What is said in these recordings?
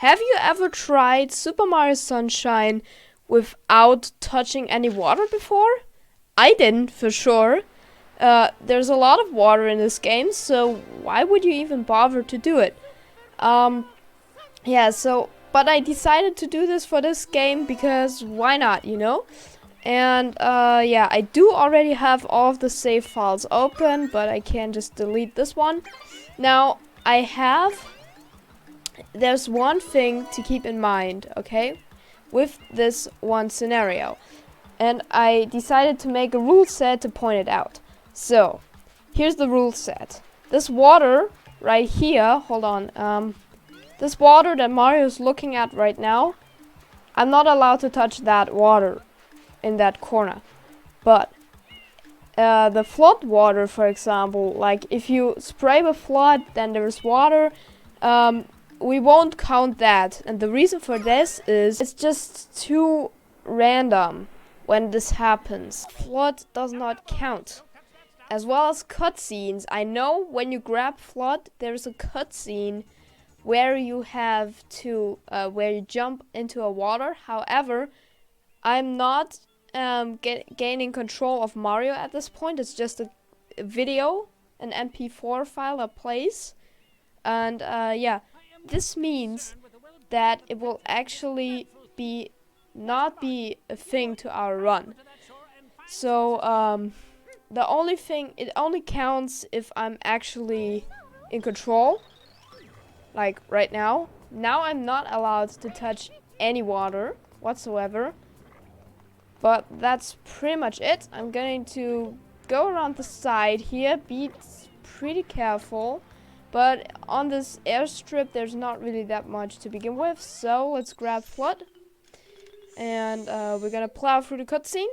Have you ever tried Super Mario Sunshine without touching any water before? I didn't, for sure. There's a lot of water in this game, so why would you even bother to do it? But I decided to do this for this game because why not, you know? And I do already have all of the save files open, but I can just delete this one. Now, there's one thing to keep in mind, okay? With this one scenario. And I decided to make a rule set to point it out. So, here's the rule set. This water right here, hold on, this water that Mario's looking at right now, I'm not allowed to touch that water in that corner. But the flood water, for example, like if you spray the flood, then there's water, we won't count that. And the reason for this is it's just too random when this happens. Flood does not count. As well as cutscenes. I know when you grab flood, there's a cutscene where you have to, where you jump into a water. However, I'm not gaining control of Mario at this point. It's just a video, an MP4 file that plays. And this means that it will actually not be a thing to our run. So, it only counts if I'm actually in control. Like right now. Now I'm not allowed to touch any water whatsoever. But that's pretty much it. I'm going to go around the side here, be pretty careful. But on this airstrip there's not really that much to begin with. So let's grab flood. And we're gonna plow through the cutscene.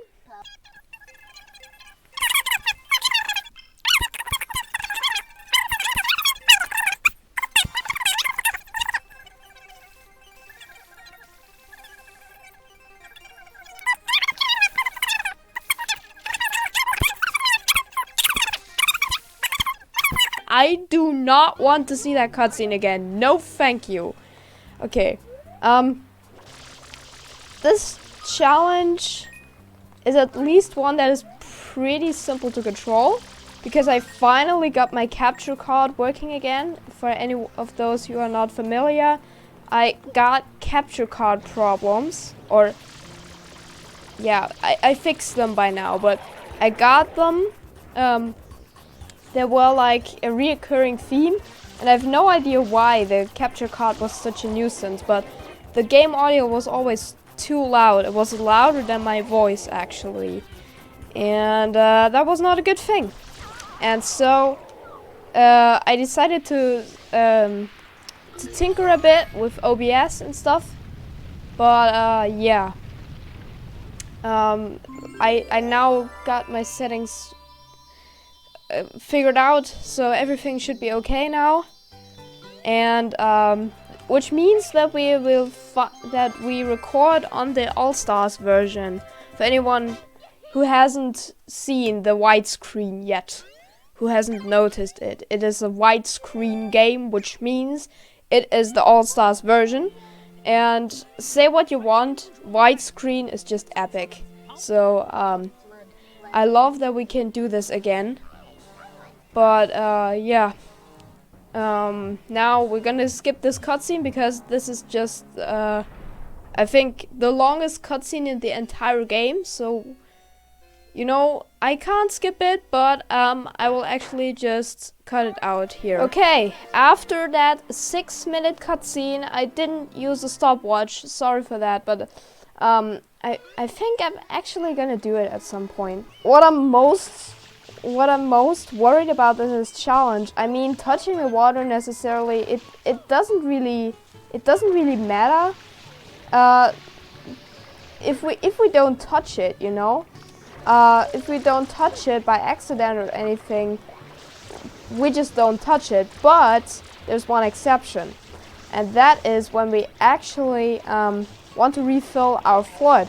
I do not want to see that cutscene again. No, thank you. Okay. This challenge is at least one that is pretty simple to control. Because I finally got my capture card working again. For any of those who are not familiar, I got capture card problems. Or, yeah, I fixed them by now. But I got them. They were like a reoccurring theme, and I have no idea why the capture card was such a nuisance, but the game audio was always too loud. It was louder than my voice, actually, and that was not a good thing. And so I decided to tinker a bit with OBS and stuff, but I now got my settings figured out, so everything should be okay now, and which means that we record on the All-Stars version. For anyone who hasn't seen the widescreen yet, who hasn't noticed it, it is a widescreen game, which means it is the All-Stars version. And say what you want, widescreen is just epic. So I love that we can do this again. But, now we're gonna skip this cutscene because this is just, I think, the longest cutscene in the entire game. So, you know, I can't skip it, but, I will actually just cut it out here. Okay, after that 6-minute cutscene, I didn't use a stopwatch, sorry for that, but, I think I'm actually gonna do it at some point. What I'm most worried about this challenge, I mean, touching the water necessarily, it doesn't really matter. If we don't touch it, you know, if we don't touch it by accident or anything, we just don't touch it. But there's one exception, and that is when we actually want to refill our flood.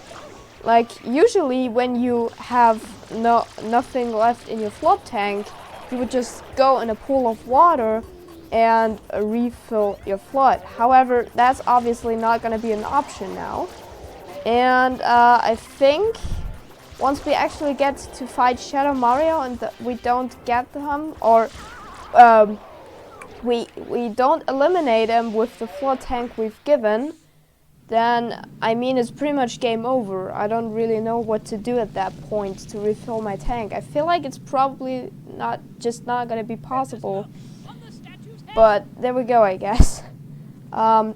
Like, usually when you have nothing left in your flood tank, you would just go in a pool of water and refill your flood. However, that's obviously not going to be an option now. And I think once we actually get to fight Shadow Mario and we don't get him, or we don't eliminate him with the flood tank we've given, then I mean it's pretty much game over. I don't really know what to do at that point to refill my tank. I feel like it's probably not gonna be possible, but there we go, I guess.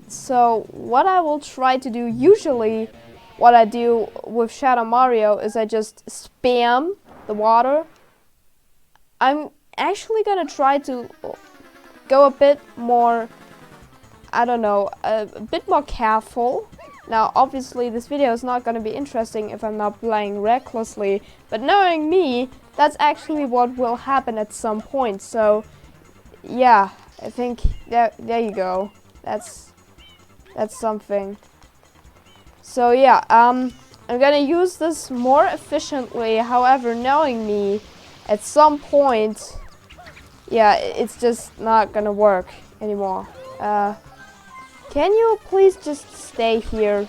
So what I will try to do, usually what I do with Shadow Mario is I just spam the water. I'm actually gonna try to go a bit more, I don't know, a bit more careful. Now, obviously, this video is not going to be interesting if I'm not playing recklessly, but knowing me, that's actually what will happen at some point. So, yeah, I think there you go. That's something. So yeah, I'm gonna use this more efficiently. However, knowing me, at some point, yeah, it's just not gonna work anymore. Can you please just stay here?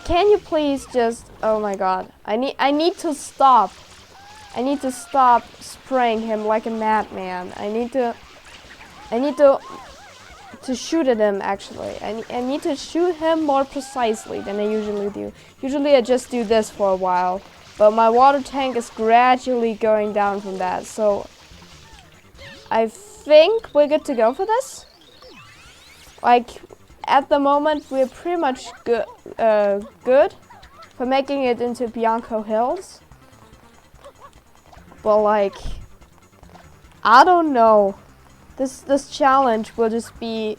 Can you please just? Oh my God! I need to stop. I need to stop spraying him like a madman. I need to shoot at him. Actually, I need to shoot him more precisely than I usually do. Usually, I just do this for a while, but my water tank is gradually going down from that. So I think we're good to go for this. Like, at the moment, we're pretty much good for making it into Bianco Hills. But like, I don't know. This challenge will just be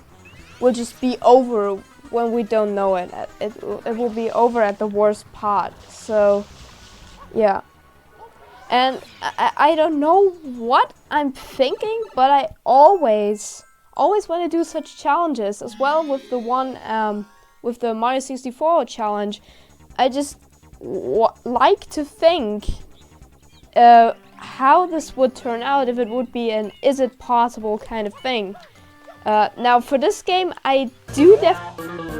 over when we don't know it. It will be over at the worst part. So, yeah. And I don't know what I'm thinking, but I always when I do such challenges, as well with the one with the Mario 64 challenge, I just like to think how this would turn out if it would be an is it possible kind of thing. Now for this game, I do definitely